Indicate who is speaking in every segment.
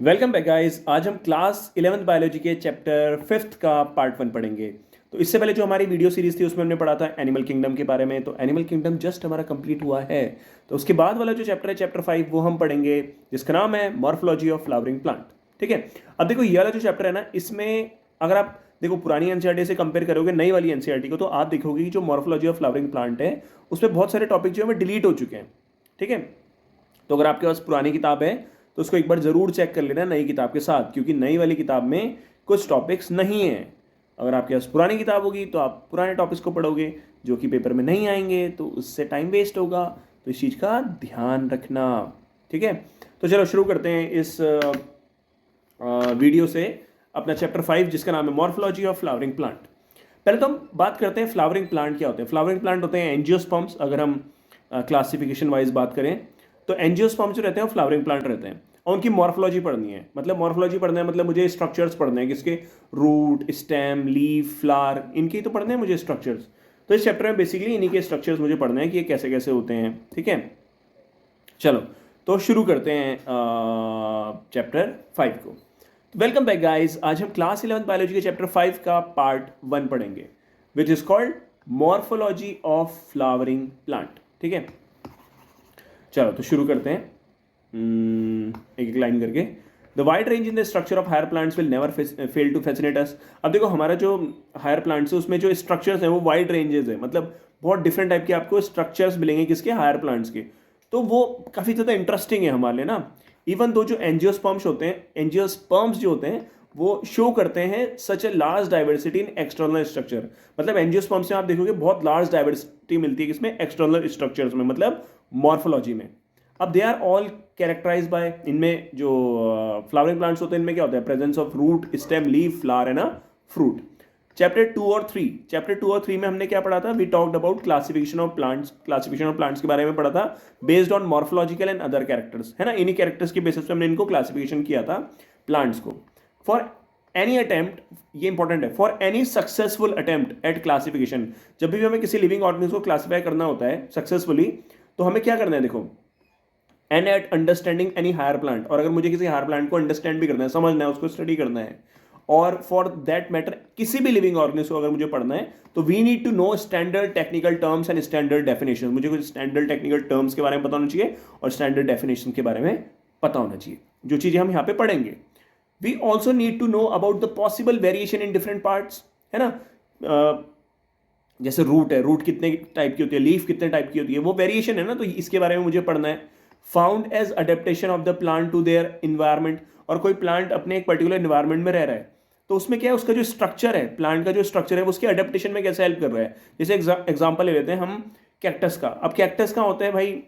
Speaker 1: Welcome back guys. आज हम class 11th biology के चैप्टर 5th का पार्ट 1 पढ़ेंगे। तो इससे पहले जो हमारी वीडियो सीरीज थी उसमें हमने पढ़ा था एनिमल किंगडम के बारे में। तो एनिमल किंगडम जस्ट हमारा कंप्लीट हुआ है। तो उसके बाद वाला जो चैप्टर है चैप्टर 5 वो हम पढ़ेंगे, जिसका नाम है मॉर्फोलॉजी ऑफ फ्लावरिंग प्लांट। ठीक है। अब देखो ये वाला जो चैप्टर है ना, इसमें अगर आप देखो पुरानी एनसीईआरटी से कंपेयर करोगे नई वाली एनसीईआरटी को, तो आप देखोगे कि जो मॉर्फोलॉजी ऑफ फ्लावरिंग प्लांट है उसमें बहुत सारे टॉपिक जो है डिलीट हो चुके हैं। ठीक है। तो अगर आपके पास पुरानी किताब है तो उसको एक बार जरूर चेक कर लेना नई किताब के साथ, क्योंकि नई वाली किताब में कुछ टॉपिक्स नहीं हैं। अगर आपके पास पुरानी किताब होगी तो आप पुराने टॉपिक्स को पढ़ोगे जो कि पेपर में नहीं आएंगे, तो उससे टाइम वेस्ट होगा। तो इस चीज़ का ध्यान रखना। ठीक है। तो चलो शुरू करते हैं इस वीडियो से अपना चैप्टर 5, जिसका नाम है मॉर्फोलॉजी ऑफ फ्लावरिंग प्लांट। पहले तो हम बात करते हैं फ्लावरिंग प्लांट क्या होते हैं। फ्लावरिंग प्लांट होते हैं एंजियोस्पर्म्स। अगर हम क्लासिफिकेशन वाइज बात करें तो एंजियोस्पर्म्स जो रहते हैं वो फ्लावरिंग प्लांट रहते हैं, और उनकी मॉर्फोलॉजी पढ़नी है। मतलब मॉर्फोलॉजी पढ़ना है मतलब मुझे स्ट्रक्चर्स पढ़ने हैं, किसके, रूट, स्टेम, लीफ, फ्लावर, इनके तो पढ़ने हैं मुझे स्ट्रक्चर्स। तो इस चैप्टर में बेसिकली इन्हीं के स्ट्रक्चर्स मुझे पढ़ने हैं कि ये कैसे कैसे होते हैं। ठीक है। चलो तो शुरू करते हैं चैप्टर 5 को। Welcome back guys. आज हम क्लास 11th बायोलॉजी के चैप्टर 5 का पार्ट 1 पढ़ेंगे, विच is called morphology of flowering plant. ठीक है। चलो तो शुरू करते हैं एक एक लाइन करके। The wide range in the structure of higher plants will never fail to fascinate us. अब देखो हमारा जो हायर प्लांट्स है उसमें जो स्ट्रक्चर्स हैं वो वाइड रेंजेस है, मतलब बहुत डिफरेंट टाइप के आपको स्ट्रक्चर्स मिलेंगे किसके, हायर प्लांट्स के। तो वो काफ़ी ज़्यादा इंटरेस्टिंग है हमारे लिए ना। इवन दो जो एंजियोस्पर्म्स होते हैं, एंजियोस्पर्म्स जो होते हैं वो शो करते हैं such a large diversity in external structure. मतलब एंजियोस्पर्म्स में आप देखोगे बहुत लार्ज डाइवर्सिटी मिलती है किसमें, एक्सटर्नल स्ट्रक्चर्स में, मतलब मॉर्फोलॉजी में। अब they are all characterise by, इनमें जो फ्लावरिंग प्लांट्स होते हैं इनमें क्या होता है, presence of root, stem, leaf, flower and fruit. Chapter 2 और 3 में हमने क्या पढ़ा था, we talked about classification of plants के बारे में पढ़ा था, based on morphological and other characters, है ना। इन्हीं कैरेक्टर्स के बेसिस पे हमने इनको क्लासिफिकेशन किया था प्लांट्स को। फॉर एनी अटेम्प्ट, ये इंपॉर्टेंट है, for any successful attempt at classification, जब भी हमें किसी लिविंग ऑर्गेनिज्म को क्लासिफाई करना होता है सक्सेसफुली, तो हमें क्या करना है, देखो, and at understanding any higher plant, और अगर मुझे किसी हायर प्लांट को अंडरस्टैंड भी करना है, समझना है, उसको स्टडी करना है, और फॉर दैट मैटर किसी भी लिविंग ऑर्गेनिज्म को अगर मुझे पढ़ना है, तो we need to know standard technical terms and standard definition. मुझे कुछ स्टैंडर्ड टेक्निकल टर्म्स के बारे में पता होना चाहिए और स्टैंडर्ड डेफिनेशन के बारे में पता होना चाहिए, जो चीजें हम यहाँ पे पढ़ेंगे। We also need to know about the possible variation in different parts, है ना। जैसे रूट है, रूट कितने टाइप की होती है, लीफ कितने टाइप की होती है, वो वेरिएशन है ना, तो इसके बारे में मुझे पढ़ना है। Found as adaptation of the plant to their environment, और कोई प्लांट अपने एक पर्टिकुलर इन्वायरमेंट में रह रहा है तो उसमें क्या है, उसका जो स्ट्रक्चर है, प्लांट का जो स्ट्रक्चर है, वो उसके अडेप्टेशन में कैसे हेल्प कर रहा है। जैसे एग्जांपल ले लेते हैं हम कैक्टस का। अब कैक्टस का होता है भाई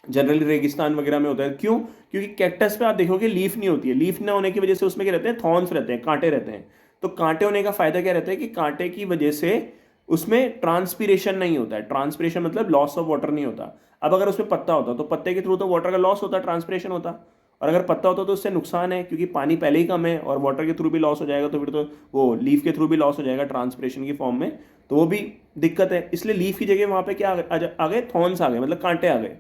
Speaker 1: जनरली रेगिस्तान वगैरह में होता है। क्यों? क्योंकि कैक्टस पे आप देखोगे लीफ नहीं होती है। लीफ ना होने की वजह से उसमें क्या रहते हैं, थॉर्न्स रहते हैं, कांटे रहते हैं। तो कांटे होने का फायदा क्या रहता है कि कांटे की वजह से उसमें ट्रांसपीरेशन नहीं होता है। ट्रांसपीरेशन मतलब लॉस ऑफ वाटर नहीं होता। अब अगर उसमें पत्ता होता तो पत्ते के थ्रू तो वाटर का लॉस होता, ट्रांसपीरेशन होता, और अगर पत्ता होता तो उससे नुकसान है, क्योंकि पानी पहले ही कम है और वाटर के थ्रू भी लॉस हो जाएगा, तो फिर तो वो लीफ के थ्रू भी लॉस हो जाएगा ट्रांसपीरेशन की फॉर्म में, तो वो भी दिक्कत है। इसलिए लीफ की जगह वहां पे क्या आ गए, थॉर्न्स आ गए, मतलब कांटे आ गए।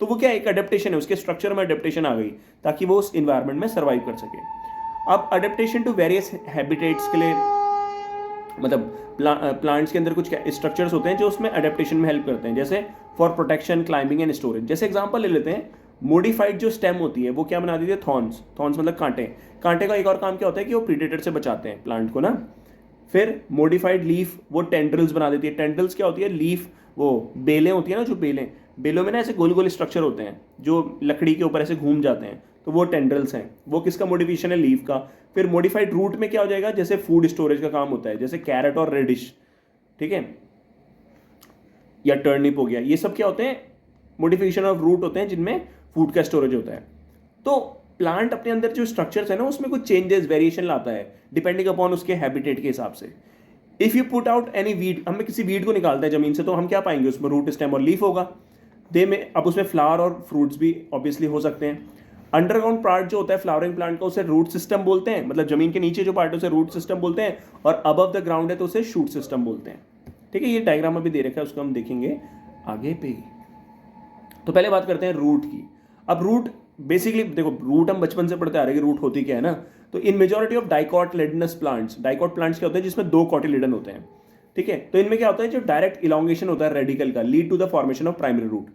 Speaker 1: तो वो क्या, एक अडेप्टेशन है, उसके स्ट्रक्चर में अडेप्टेशन आ गई ताकि वो उस इन्वायरमेंट में सर्वाइव कर सके। अब अडेप्टेशन टू वेरियस हैबिटेट्स के लिए, मतलब प्लांट्स के अंदर कुछ स्ट्रक्चर्स होते हैं जो उसमें अडेप्टेशन में हेल्प करते हैं, जैसे for protection, climbing and storage. जैसे एग्जांपल ले लेते हैं, मोडिफाइड जो स्टेम होती है वो क्या बना देती है, थॉर्न्स। थॉर्न्स मतलब कांटे। कांटे का एक और काम क्या होता है कि वो प्रीडेटर से बचाते हैं प्लांट को ना। फिर मोडिफाइड लीफ, वो टेंड्रिल्स बना देती है। टेंड्रिल्स क्या होती है, लीफ, वो बेलें होती है ना, जो बेलें, बेलों में ना ऐसे गोल गोल स्ट्रक्चर होते हैं जो लकड़ी के ऊपर ऐसे घूम जाते हैं, तो वो टेंड्रिल्स हैं। वो किसका मॉडिफिकेशन है, लीफ का। फिर मॉडिफाइड रूट में क्या हो जाएगा, जैसे फूड स्टोरेज का काम होता है, जैसे कैरेट और रेडिश, ठीक है, या टर्निप हो गया, ये सब क्या होते हैं, मॉडिफिकेशन ऑफ रूट होते हैं जिनमें फूड का स्टोरेज होता है। तो प्लांट अपने अंदर जो स्ट्रक्चर्स है ना उसमें कुछ चेंजेस, वेरिएशन लाता है डिपेंडिंग अपॉन उसके हैबिटेट के हिसाब से। If you put out any weed, हमें किसी वीड को निकालते हैं जमीन से, तो हम क्या पाएंगे, उसमें रूट, स्टेम और लीफ होगा। दे में अब उसमें फ्लावर और फ्रूट्स भी ऑब्वियसली हो सकते हैं। अंडरग्राउंड पार्ट जो होता है फ्लावरिंग प्लांट का, उसे रूट सिस्टम बोलते हैं, मतलब जमीन के नीचे जो पार्ट है उसे रूट सिस्टम बोलते हैं, और अबव द ग्राउंड है तो उसे शूट सिस्टम बोलते हैं। ठीक है, ये डायग्राम अभी दे रखा है, उसको हम देखेंगे आगे पे। तो पहले बात करते हैं रूट की। अब रूट बेसिकली देखो रूट हम बचपन से पढ़ते आ रहे हैं कि रूट होती क्या है ना, तो in majority of dicotyledonous plants, dicot plants क्या होते हैं जिसमें 2 कॉटिलेडन होते हैं, ठीक है। तो इनमें क्या होता है, जो डायरेक्ट इलॉन्गेशन होता है रेडिकल का, lead to the formation of primary root.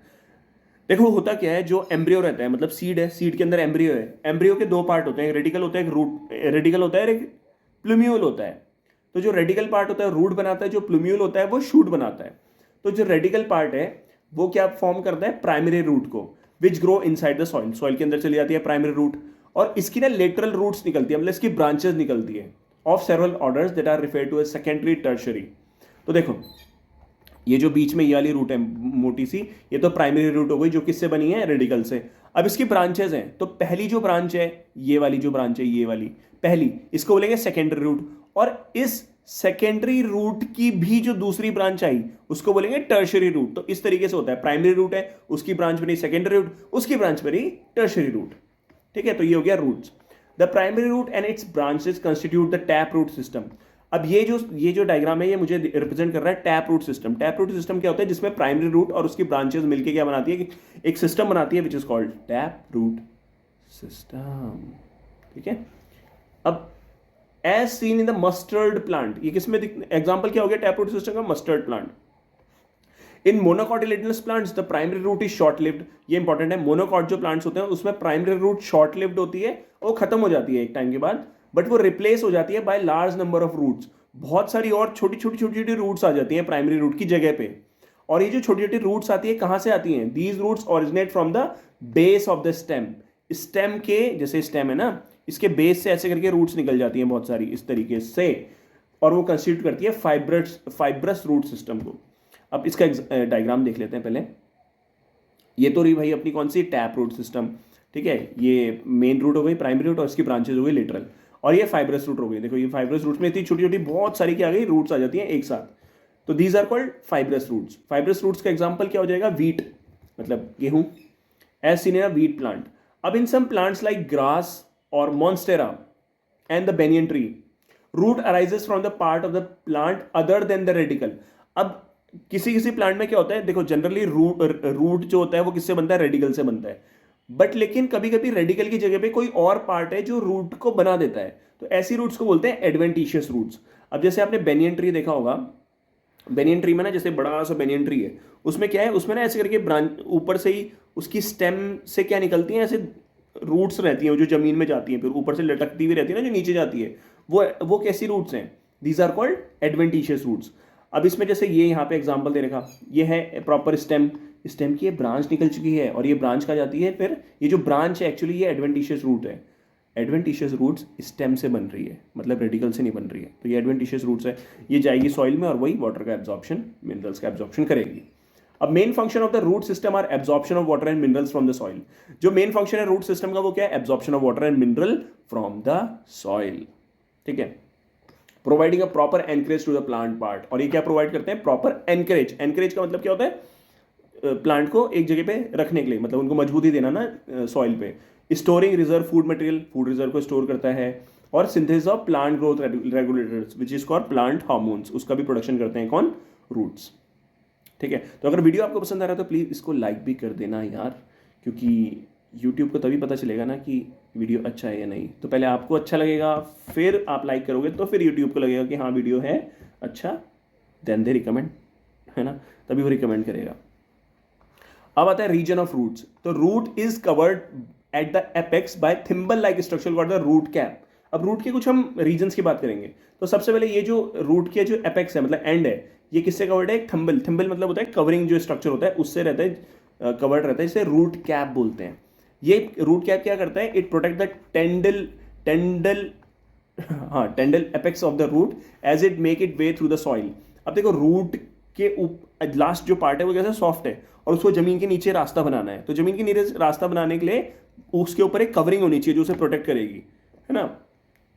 Speaker 1: देखो होता क्या है, जो एम्ब्रियो रहता है, मतलब सीड है, सीड के अंदर एम्ब्रियो है, एम्ब्रियो के 2 पार्ट होते हैं, एक रेडिकल होता है, एक रूट रेडिकल होता है और एक प्लूम्यूल होता है। तो जो रेडिकल पार्ट होता है रूट बनाता है, जो प्लूम्यूल होता है वो शूट बनाता है। तो जो रेडिकल पार्ट है वो क्या फॉर्म करता है, प्राइमरी रूट को, which grow inside the soil, soil के अंदर चली जाती है प्राइमरी रूट, और इसकी ना लेटरल रूट्स निकलती है, मतलब इसकी ब्रांचेस निकलती है of several orders that are referred to as secondary tertiary. तो देखो ये जो बीच में ये वाली रूट है मोटी सी, ये तो प्राइमरी रूट हो गई जो किससे बनी है, रेडिकल से। अब इसकी ब्रांचेस हैं, तो पहली जो ब्रांच है, ये वाली जो ब्रांच है, ये वाली पहली, इसको बोलेंगे सेकेंडरी रूट, और इस सेकेंडरी रूट की भी जो दूसरी ब्रांच आई उसको बोलेंगे टर्शरी रूट। तो इस तरीके से होता है, प्राइमरी रूट है, उसकी ब्रांच बनी सेकेंडरी रूट, उसकी ब्रांच बनी टर्शरी रूट, ठीक है। तो ये हो गया roots. The primary root and its branches constitute the tap root system. अब ये जो डायग्राम है ये मुझे रिप्रेजेंट कर रहा है tap root system. Tap root system क्या होता है, जिसमें प्राइमरी रूट और उसकी ब्रांचेस मिलकर क्या बनाती है, एक सिस्टम बनाती है which is called tap root system, ठीक है। अब as seen in the mustard plant, ये किसमें एग्जांपल क्या हो गया टैप रूट सिस्टम का, mustard plant. In monocotyledonous plants the primary root is short lived. ये इंपॉर्टेंट है, मोनोकॉट जो प्लांट्स होते हैं उसमें प्राइमरी रूट शॉर्ट लिव्ड होती है, वो खत्म हो जाती है एक टाइम के बाद, बट वो रिप्लेस हो जाती है by large number of roots. बहुत सारी और छोटी छोटी रूट्स आ जाती हैं प्राइमरी रूट की जगह पे। और ये जो छोटी छोटी रूट्स आती है कहां से आती हैं, these roots originate from the base of the stem. Stem के जैसे स्टेम है ना, इसके बेस से ऐसे करके रूट्स निकल जाती हैं बहुत सारी इस तरीके से, और वो कंस्टिट्यूट करती है फाइब्रस रूट सिस्टम को। अब इसका डायग्राम देख लेते हैं पहले। ये तो रही भाई अपनी कौन सी, टैप रूट सिस्टम, ठीक है। ये मेन रूट हो गई प्राइमरी रूट, और इसकी ब्रांचेज हो गई लेटरल, और ये फाइब्रस रूट हो गई। देखो ये फाइब्रस रूट में इतनी छोटी छोटी बहुत सारी क्या आ गई, रूट्स आ जाती हैं एक साथ, तो these are called fibrous roots. Fibrous roots का एग्जांपल क्या हो जाएगा, वीट, मतलब गेहूं, as seen in a wheat plant. अब in some plants like grass और Monstera and the banyan tree, root arises from the part of the plant other than the radicle. अब किसी किसी प्लांट में क्या होता है, देखो जनरली रूट जो होता है वो किससे बनता है, रेडिकल से बनता है, बट लेकिन कभी कभी रेडिकल की जगह पे कोई और पार्ट है जो रूट को बना देता है, तो ऐसी रूट्स को बोलते हैं एडवेंटिशियस रूट्स। अब जैसे आपने बेनियन ट्री देखा होगा, बेनियन ट्री में ना जैसे बड़ा सा बेनियन ट्री है, उसमें क्या है, उसमें ना ऐसे करके ब्रांच ऊपर से ही उसकी स्टेम से क्या निकलती हैं, ऐसे रूट्स रहती हैं जो जमीन में जाती हैं, फिर ऊपर से लटकती हुई रहती है ना जो नीचे जाती है, वो कैसी रूट्स हैं, these are called adventitious roots. अब इसमें जैसे ये यहाँ पे एग्जांपल दे रखा, ये है प्रॉपर स्टेम, स्टेम की ये ब्रांच निकल चुकी है और ये ब्रांच कहाँ जाती है, फिर ये जो ब्रांच है एक्चुअली ये एडवेंटिशियस रूट है। एडवेंटिशियस रूट्स स्टेम से बन रही है, मतलब रेडिकल से नहीं बन रही है, तो ये एडवेंटिशियस रूट्स है, ये जाएगी सॉइल में और वही वाटर का एब्जॉर्प्शन, मिनरल्स का एब्जॉर्प्शन करेगी। अब main function of the root system are absorption of water and minerals from the soil. जो मेन फंक्शन है रूट सिस्टम का वो क्या है, absorption of water and mineral from the soil, ठीक है। Providing a proper anchorage to the plant part, और ये क्या प्रोवाइड करते हैं, प्रॉपर एनकरेज। एनकरेज का मतलब क्या होता है, प्लांट को एक जगह पे रखने के लिए, मतलब उनको मजबूती देना ना सॉइल पे। Storing reserve food material, food reserve को स्टोर करता है, और synthesis of plant growth regulators which is called plant hormones, उसका भी प्रोडक्शन करते हैं कौन, रूट्स, ठीक है। तो अगर वीडियो आपको पसंद आ रहा है तो प्लीज़ इसको लाइक भी कर देना यार, क्योंकि यूट्यूब को तभी पता चलेगा ना कि वीडियो अच्छा है या नहीं। तो पहले आपको अच्छा लगेगा, फिर आप लाइक करोगे, तो फिर यूट्यूब को लगेगा कि हाँ वीडियो है अच्छा, देन दे रिकमेंड, है ना, तभी वो रिकमेंड करेगा। अब आता है रीजन ऑफ रूट्स। तो root is covered at the apex by thimble like structure called the root cap. अब रूट के कुछ हम रीजन्स की बात करेंगे। तो सबसे पहले ये जो रूट के जो एपेक्स है, मतलब एंड है, ये किससे कवर्ड है, थिम्बल। थिम्बल मतलब होता है कवरिंग, जो स्ट्रक्चर होता है उससे रहता है, कवर्ड रहता है, इसे रूट कैप बोलते हैं। ये रूट कैप क्या करता है, it protect the tender apex of the root as it make it way through the soil. अब देखो रूट के लास्ट जो पार्ट है वो कैसे सॉफ्ट है, और उसको जमीन के नीचे रास्ता बनाना है, तो जमीन के नीचे रास्ता बनाने के लिए उसके ऊपर एक कवरिंग होनी चाहिए जो उसे प्रोटेक्ट करेगी, है ना।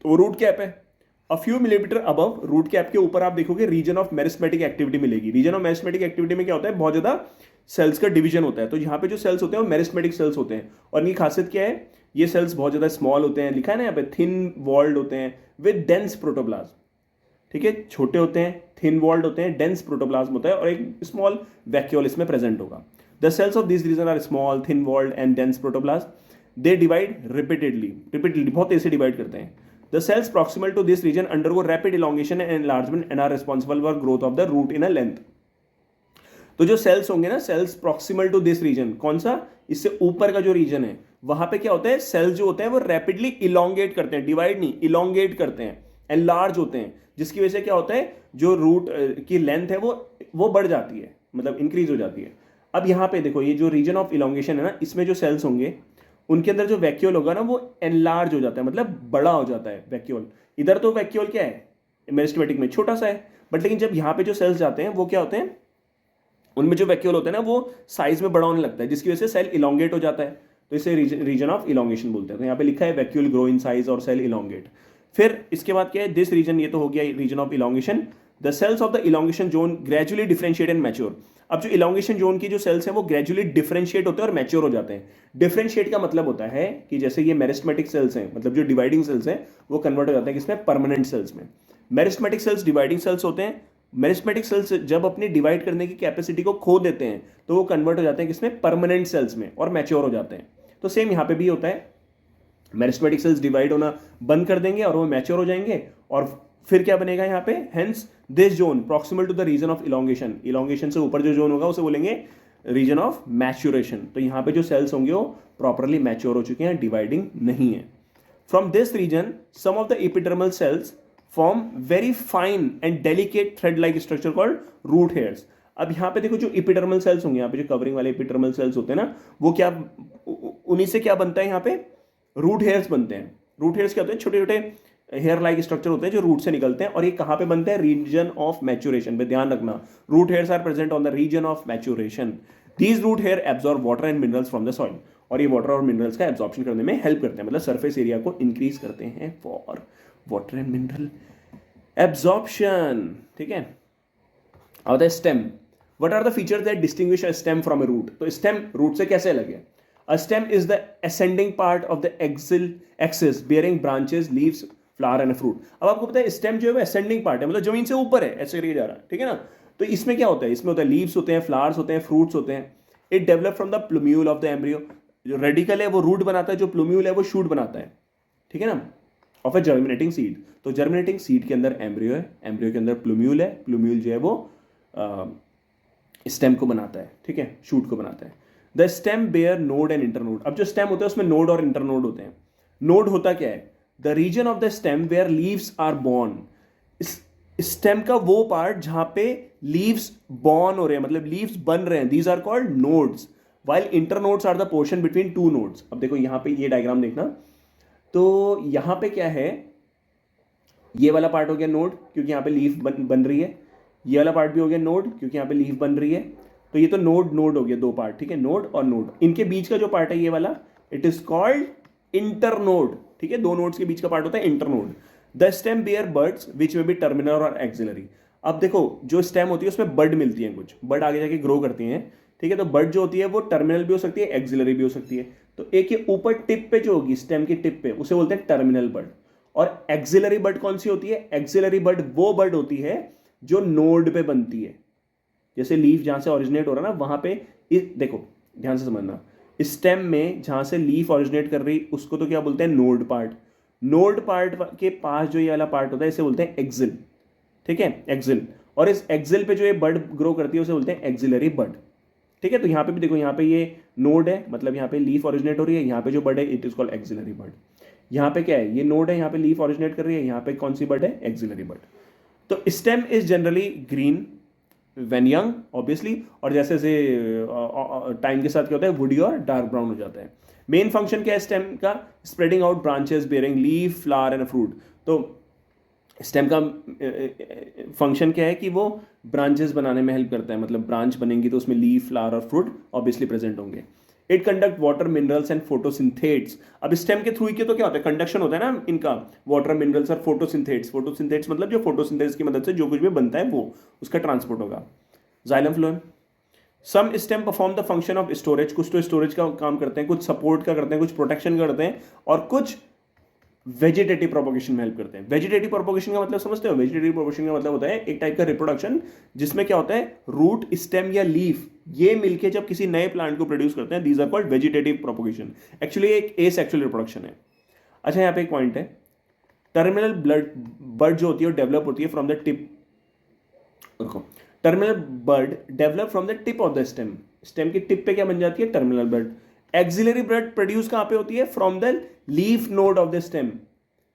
Speaker 1: तो वो रूट कैप है। A few millimetre above root cap के ऊपर आप देखोगे रीजन ऑफ मेरिस्मेटिक एक्टिविटी मिलेगी। रीजन ऑफ मेरिस्मेटिक एक्टिविटी में क्या होता है, बहुत ज्यादा सेल्स का डिवीजन होता है। तो यहाँ पे जो सेल्स होते हैं वो मेरिस्मेटिक सेल्स होते हैं, और इनकी खासियत क्या है, ये सेल्स बहुत ज्यादा स्मॉल होते हैं, लिखा है ना यहाँ पे, थिन वॉल्ड होते हैं विद डेंस प्रोटोप्लाज्म, ठीक है, छोटे होते हैं, थिन वॉल्ड होते हैं, डेंस प्रोटोप्लाज्म होता है, और एक स्मॉल वैक्यूल इसमें प्रेजेंट होगा। The cells of this region are small, thin walled and dense protoplasm. They divide repeatedly बहुत तेज से डिवाइड करते हैं. The cells proximal to this region undergo rapid elongation and enlargement and are responsible for growth of the root in a length. तो जो cells होंगे ना, cells proximal to this region, कौन सा, इससे ऊपर का जो रीजन है, वहां पे क्या होता है, सेल्स जो होते हैं वो रैपिडली इलोंगेट करते हैं, डिवाइड नहीं, इलोंगेट करते हैं, एनलार्ज होते हैं, जिसकी वजह से क्या होता है, जो रूट की लेंथ है वो बढ़ जाती है, मतलब इंक्रीज हो जाती है. अब यहाँ पे देखो, ये जो रीजन ऑफ इलोंगेशन है ना, इसमें जो सेल्स होंगे उनके अंदर जो वैक्यूल होगा ना वो एनलार्ज हो जाता है, मतलब बड़ा हो जाता है वैक्यूल. इधर तो वैक्यूल क्या है, मेरिस्टेमेटिक में छोटा सा है, बट लेकिन जब यहाँ पे जो सेल्स जाते हैं वो क्या होते हैं, उनमें जो वैक्यूल होता है ना वो साइज में बड़ा होने लगता है, जिसकी वजह से सेल इलोंगेट हो जाता है. तो इसे रीजन ऑफ इलोंगेशन बोलते हैं. तो यहाँ पे लिखा है वैक्यूल ग्रो इन साइज और सेल इलोंगेट. फिर इसके बाद क्या है, दिस रीजन, ये तो हो गया region of elongation. The cells of the elongation zone gradually differentiate and mature. अब जो इलोंगेशन जोन की जो सेल्स हैं वो ग्रेजुअली डिफरेंशिएट होते हैं और मैच्योर हो जाते हैं. डिफरेंशिएट का मतलब होता है कि जैसे ये मेरिस्टेमेटिक सेल्स हैं, मतलब जो डिवाइडिंग सेल्स हैं, वो कन्वर्ट हो जाते हैं किसमें, परमानेंट सेल्स में. मेरिस्टेमेटिक सेल्स डिवाइडिंग सेल्स होते हैं. मेरिस्टेमेटिक सेल्स जब अपनी डिवाइड करने की कैपेसिटी को खो देते हैं तो वो कन्वर्ट हो जाते हैं किसमें, परमानेंट सेल्स में, और मैच्योर हो जाते हैं. तो सेम यहाँ पे भी होता है, मेरिस्टेमेटिक सेल्स डिवाइड होना बंद कर देंगे और वो मैच्योर हो जाएंगे, और फिर क्या बनेगा यहाँ पे, hence this zone proximal to the region of elongation. Elongation से ऊपर जो जोन होगा उसे बोलेंगे रीजन ऑफ मैच्योरेशन. तो यहाँ पे जो सेल्स होंगे वो प्रॉपरली मैच्योर हो चुके हैं, डिवाइडिंग नहीं है. From this region some of the epidermal cells form very fine and delicate thread like structure called root hairs. अब यहाँ पे देखो, जो एपिडर्मल सेल्स होंगे, यहाँ पे जो कवरिंग वाले एपिडर्मल सेल्स होते हैं ना, वो क्या, उन्हीं से क्या बनता है, यहाँ पे रूट हेयर्स बनते हैं. रूट हेयर्स क्या होते हैं, छोटे छोटे हेयर लाइक स्ट्रक्चर होते हैं जो रूट से निकलते हैं, और ये कहाँ पे बनते हैं, रीजन ऑफ मैच्योरेशन पे. ध्यान रखना, root hairs are present on the region of maturation. These root hair absorb water and minerals from the soil. और ये वाटर और मिनरल्स का एब्जॉर्प्शन करने में हेल्प करते हैं, मतलब सरफेस एरिया को इंक्रीज करते हैं for water and mineral absorption. ठीक है. अब the stem. What are the features that distinguish a stem from a root. तो स्टेम रूट से कैसे अलग है. A stem is the ascending part of the axis bearing branches, leaves, flower and fruit. अब आपको पता है स्टेम जो है वो ascending part है, मतलब जमीन से ऊपर है, ऐसे करके जा रहा है. ठीक है ना. तो इसमें क्या होता है, इसमें होता है लीव्स होते हैं, फ्लावर्स होते हैं, फ्रूट्स होते हैं. It develop from the plumule of the embryo. जो रेडिकल है वो रूट बनाता है, जो प्लूम्यूल है वो शूट बनाता है. ठीक है ना. Of A germinating seed. तो जर्मिनेटिंग सीड के अंदर एम्ब्रियो है, एम्ब्रियो के अंदर प्लूम्यूल है, प्लूम्यूल जो है वो स्टेम को बनाता है. ठीक है, शूट को बनाता है. The stem bear node and internode. अब जो स्टेम होता है उसमें नोड और इंटरनोड होते हैं. नोड होता क्या है, the region of the stem where leaves are born. Stem का वो पार्ट जहां पे लीव्स बॉर्न हो रहे हैं, मतलब लीव्स बन रहे हैं, these are called nodes. While internodes are the portion between two nodes. अब देखो यहां पे ये डायग्राम देखना, तो यहां पे क्या है, ये वाला पार्ट हो गया नोड, क्योंकि यहां पे लीफ बन रही है. ये वाला पार्ट भी हो गया नोड, क्योंकि यहां पे लीफ बन रही है. तो ये तो नोड हो गया, दो पार्ट. ठीक है, नोड और नोड. इनके बीच का जो पार्ट है ये वाला, इट इज कॉल्ड इंटरनोड. ठीक है, दो नोड्स के बीच का पार्ट होता है internode. The stem bear buds which may be terminal और एक्सिलरी. अब देखो जो स्टेम होती है उसमें बर्ड मिलती है, कुछ बर्ड आगे जाके ग्रो करती हैं. ठीक है, तो बर्ड जो होती है वो टर्मिनल भी हो सकती है, एक्सिलरी भी हो सकती है. तो एक ये ऊपर टिप पे जो होगी, स्टेम की टिप पे, उसे बोलते हैं टर्मिनल बर्ड. और एक्सिलरी बर्ड कौन सी होती है, एक्सिलरी बर्ड वो बर्ड होती है जो नोड पे बनती है. जैसे लीफ जहां से ओरिजिनेट हो रहा है ना, वहां पे देखो ध्यान से समझना, स्टेम में जहां से लीफ ओरिजिनेट कर रही उसको तो क्या बोलते हैं, नोड पार्ट. नोड पार्ट के पास जो ये वाला पार्ट होता है इसे बोलते हैं एक्सिल. ठीक है, एक्सिल. और इस एक्सिल पे जो ये बर्ड ग्रो करती है उसे बोलते हैं एक्सिलरी बर्ड. ठीक है, तो यहाँ पे भी देखो, यहाँ पे ये नोड है, मतलब यहाँ पे लीफ ओरिजिनेट हो रही है, यहाँ पे जो बर्ड है it is called axillary bud. यहाँ पे क्या है, ये नोड है, यहाँ पे लीफ ओरिजिनेट कर रही है, यहाँ पे कौन सी बर्ड है, एक्सिलरी बर्ड. तो stem is generally green when young obviously, और जैसे जैसे टाइम के साथ क्या होता है, वुडी और डार्क ब्राउन हो जाता है. मेन फंक्शन क्या है स्टेम का, spreading out branches bearing leaf, flower and fruit. तो स्टेम का फंक्शन क्या है कि वो ब्रांचेस बनाने में हेल्प करता है, मतलब ब्रांच बनेंगी तो उसमें लीफ, फ्लावर और फ्रूट ऑब्वियसली प्रेजेंट होंगे. It conduct water, minerals and photosynthates. अब स्टेम के थ्रू के तो क्या होता है, कंडक्शन होता है ना इनका, वाटर, मिनरल्स और फोटोसिंथेट्स. फोटोसिंथेट्स मतलब जो फोटोसिंथेसिस की मदद से जो कुछ भी बनता है वो उसका ट्रांसपोर्ट होगा. Xylem phloem. Some stem perform the function of storage. कुछ तो स्टोरेज का काम करते हैं, कुछ सपोर्ट का करते हैं, कुछ प्रोटेक्शन करते हैं, और कुछ वेजिटेटिव प्रोपोगेशन में हेल्प करते हैं। वेजिटेटिव प्रोपोगेशन का मतलब समझते हो? वेजिटेटिव प्रोपोगेशन का मतलब होता है एक टाइप का रिप्रोडक्शन जिसमें क्या होता है, रूट, स्टेम या लीफ ये मिलके जब किसी नए प्लांट को प्रोड्यूस करते हैं, these are called vegetative propagation. Actually एक एसेक्सुअल रिप्रोडक्शन है। अच्छा, यहाँ पे एक पॉइंट है, टर्मिनल बर्ड जो होती है वो डेवलप होती है फ्रॉम द टिप, देखो terminal bud develop from the tip of the stem, stem की टिप पे क्या बन जाती है, terminal bud. Axillary bud produce कहां पे होती है, from the leaf node of the stem,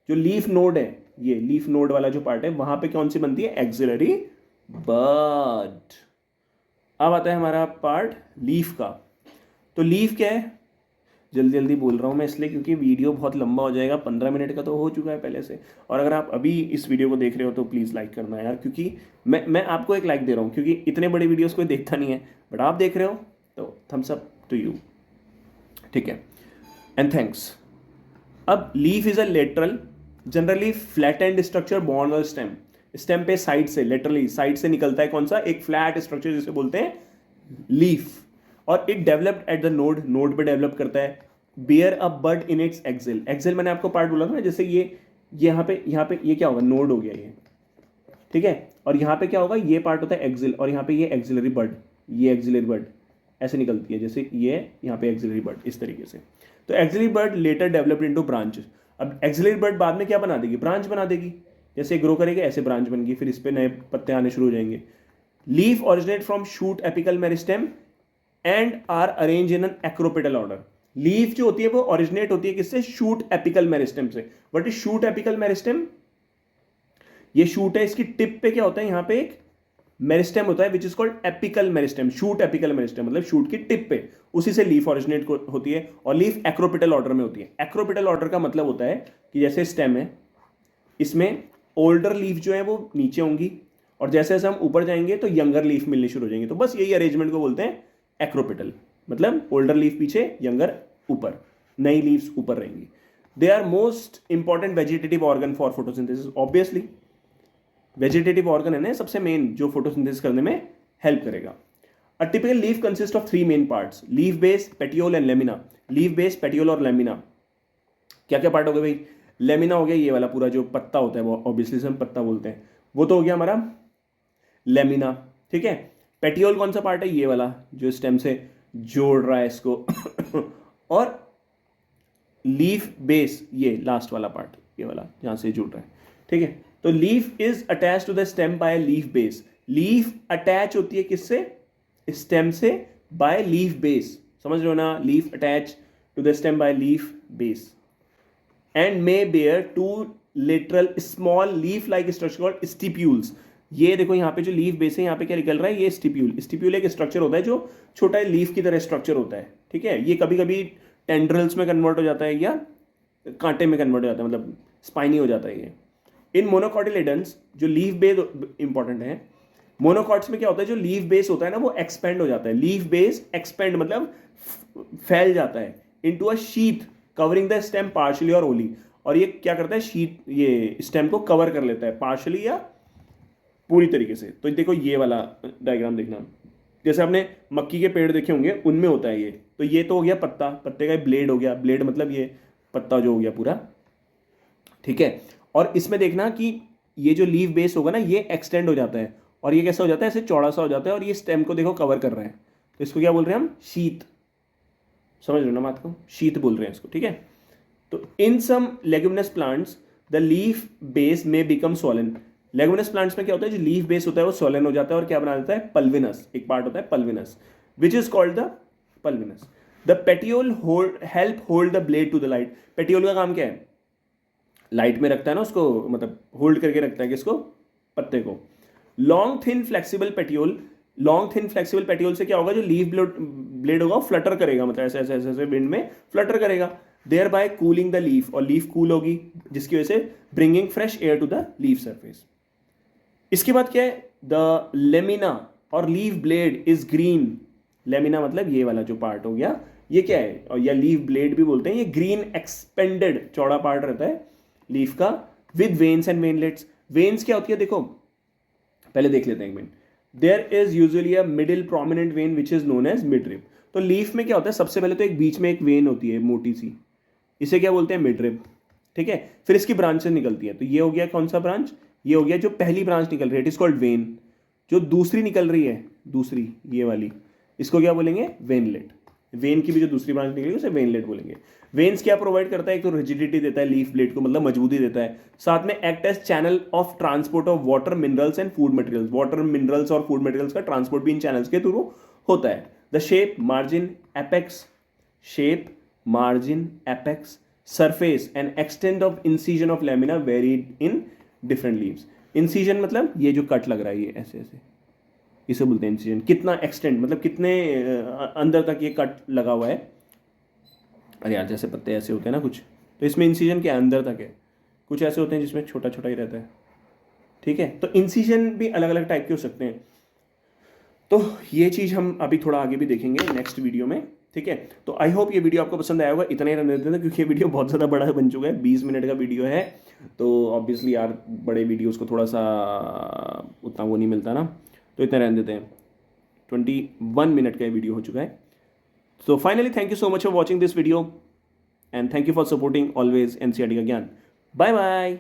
Speaker 1: जो लीफ नोड है, ये लीफ नोड वाला जो पार्ट है वहां पे कौन सी बनती है, एक्सिलरी बर्ड। अब आता है हमारा पार्ट लीफ का। तो लीफ क्या है, जल्दी जल्दी बोल रहा हूँ मैं इसलिए क्योंकि वीडियो बहुत लंबा हो जाएगा, 15 मिनट का तो हो चुका है पहले से। और अगर आप अभी इस वीडियो को देख रहे हो तो प्लीज़ लाइक करना यार, क्योंकि मैं आपको एक लाइक दे रहा हूँ, क्योंकि इतने बड़े वीडियोस कोई देखता नहीं है, बट आप देख रहे हो तो थम्स अप टू यू, ठीक है, एंड थैंक्स। अब leaf is a lateral generally flat and structure born on stem, stem पे साइड से, लेटरली साइड से निकलता है कौन सा, एक फ्लैट स्ट्रक्चर जिसे बोलते हैं लीफ, और it developed at the node, node पे डेवलप करता है। Bear a bud in its axil, axil मैंने आपको पार्ट बोला था ना, जैसे ये यहाँ पे ये क्या होगा, नोड हो गया ये, ठीक है, और यहाँ पे क्या होगा, ये पार्ट होता है एक्सिल, और यहाँ पे ये एक्सिलरी बड, ये एक्सिलरी बड ऐसे निकलती है, जैसे ये यहाँ पे एक्सिलरी बड इस तरीके से। तो एक्सिलरी बड लेटर डेवलप्ड इनटू ब्रांचेस। अब एक्सिलरी बड बाद में क्या बना देगी, ब्रांच बना देगी, जैसे ग्रो करेगी ऐसे ब्रांच बन गई, फिर इस पे नए पत्ते आने शुरू हो जाएंगे। Leaf originate from shoot apical meristem and are arrange in an acropetal order. Leaf जो होती है वो ओरिजिनेट होती है किससे, शूट एपिकल मेरिस्टेम से। What is shoot apical meristem, ये शूट है, इसकी टिप पे क्या होता है, यहाँ पे एक मेरिस्टेम होता है which is called apical meristem, shoot apical meristem मतलब शूट की टिप पे, उसी से लीफ ओरिजिनेट होती है, और लीफ एक्रोपिटल ऑर्डर में होती है। एक्रोपिटल ऑर्डर का मतलब होता है कि जैसे स्टेम है, इसमें ओल्डर लीफ जो है वो नीचे होंगी, और जैसे जैसे हम ऊपर जाएंगे तो यंगर लीफ मिलनी शुरू हो जाएंगे। तो बस यही अरेंजमेंट को बोलते हैं एक्रोपिटल, मतलब ओल्डर लीफ पीछे, यंगर ऊपर, नई लीव्स ऊपर रहेंगी। They are most important vegetative organ for photosynthesis, obviously vegetative organ है ना सबसे मेन, जो फोटोसिंथेसिस करने में हेल्प करेगा। A typical leaf consist of 3 main parts, leaf base, petiole and lamina. Leaf base, petiole और लेमिना, क्या क्या पार्ट हो गए भाई, लेमिना हो गया ये वाला पूरा जो पत्ता होता है, वो ऑब्वियसली हम पत्ता बोलते हैं, वो तो हो गया हमारा लेमिना, ठीक है। पेटियोल कौन सा पार्ट है, ये वाला जो स्टेम से जोड़ रहा है इसको और लीफ बेस ये लास्ट वाला पार्ट, ये वाला जहां से जुड़ रहा है, ठीक है। तो leaf is attach to the stem by leaf base, leaf attach होती है किससे, स्टेम से, बाय लीफ बेस, समझ रहे हो ना, leaf attach to the stem by leaf base and may bear 2 lateral small leaf like structure called stipules. ये देखो यहाँ पे जो लीफ बेस है, यहाँ पे क्या निकल रहा है, ये स्टिप्यूल, स्टिप्यूल एक स्ट्रक्चर होता है जो छोटा लीफ की तरह स्ट्रक्चर होता है, ठीक है। ये कभी कभी टेंड्रल्स में कन्वर्ट हो जाता है या कांटे में कन्वर्ट हो जाता है, मतलब स्पाइनी हो जाता है ये। इन मोनोकॉटिलेडन्स जो लीफ बेस इंपॉर्टेंट है, मोनोकॉट्स में क्या होता है, जो लीफ बेस होता है ना वो एक्सपेंड हो जाता है, लीफ बेस एक्सपेंड मतलब फैल जाता है into a sheath covering the stem partially और होली, और ये क्या करता है, शीथ ये स्टेम को कवर कर लेता है पार्शियली या पूरी तरीके से। तो देखो ये वाला डायग्राम देखना, जैसे आपने मक्की के पेड़ देखे होंगे उनमें होता है ये, तो ये तो हो गया पत्ता, पत्ते का ब्लेड हो गया, ब्लेड मतलब ये पत्ता जो हो गया पूरा, ठीक है। और इसमें देखना कि ये जो लीफ बेस होगा ना ये एक्सटेंड हो जाता है, और ये कैसा हो जाता है, ऐसे चौड़ा सा हो जाता है, और ये स्टेम को देखो कवर कर रहा है, तो इसको क्या बोल रहे हैं हम, शीत, समझ रहे हो ना बात को, शीत बोल रहे हैं इसको, ठीक है। तो in some leguminous plants the leaf base may become swollen, leguminous plants में क्या होता है, जो लीफ बेस होता है वो सोलन हो जाता है, और क्या बना देता है, पल्विनस, एक पार्ट होता है pulvinus which is called the pulvinus. The petiole help hold the blade to the light, petiole का काम क्या है, लाइट में रखता है ना उसको, मतलब होल्ड करके रखता है किसको, पत्ते को। Long thin flexible petiole, long thin flexible petiole से क्या होगा, जो लीफ ब्लेड होगा फ्लटर करेगा, मतलब ऐसे ऐसे ऐसे विंड में फ्लटर करेगा, thereby cooling the leaf, और लीफ कूल होगी जिसकी वजह से bringing fresh air to the leaf surface. इसके बाद क्या है, द लेमिना और leaf blade is green, lamina मतलब ये वाला जो पार्ट हो गया, ये क्या है, और या लीफ ब्लेड भी बोलते हैं, ये ग्रीन एक्सपेंडेड चौड़ा पार्ट रहता है लीफ का, with veins and veinlets. Veins क्या होती है देखो, पहले देख लेते हैं एक minute. There is usually a middle prominent vein which is known as midrib. तो लीफ में क्या होता है, सबसे पहले तो एक बीच में एक वेन होती है मोटी सी, इसे क्या बोलते हैं, मिडरिब, ठीक है। फिर इसकी ब्रांचेस निकलती है, तो ये हो गया कौन सा ब्रांच, ये हो गया जो पहली ब्रांच निकल रही है, इट इज कॉल्ड वेन। जो दूसरी निकल रही है, दूसरी ये वाली, इसको क्या बोलेंगे, वेनलेट। वेन की भी जो दूसरी ब्रांच निकलेगी उसे वेनलेट बोलेंगे। वेन्स क्या प्रोवाइड करता है, एक तो रिजिडिटी देता है लीफ ब्लेड को, मतलब मजबूती देता है, साथ में act as channel of transport of water, minerals and food materials. Water, minerals और फूड मटेरियल्स का ट्रांसपोर्ट भी इन चैनल्स के थ्रू होता है। The shape, margin, apex, shape, margin, apex, surface and extent of incision of lamina varied in different leaves. Incision मतलब ये जो कट लग रहा है, ये ऐसे ऐसे, इसे बोलते हैं इंसिजन। कितना एक्सटेंट मतलब कितने अंदर तक ये कट लगा हुआ है। अरे यार जैसे पत्ते ऐसे होते हैं ना कुछ, तो इसमें इंसिजन के अंदर तक है, कुछ ऐसे होते हैं जिसमें छोटा छोटा ही रहता है, ठीक है। तो इंसिजन भी अलग अलग टाइप के हो सकते हैं। तो ये चीज़ हम अभी थोड़ा आगे भी देखेंगे नेक्स्ट वीडियो में, ठीक है। तो आई होप ये वीडियो आपको पसंद आया होगा। इतना ही रहने देते हैं क्योंकि ये वीडियो बहुत ज़्यादा बड़ा बन चुका है, 20 मिनट का वीडियो है, तो ऑब्वियसली यार बड़े वीडियोस को थोड़ा सा उतना वो नहीं मिलता ना, तो इतना रहने देते हैं। 21 मिनट का ये वीडियो हो चुका है। So finally, thank you so much for watching this video and thank you for supporting always NCERT का ज्ञान. Bye bye.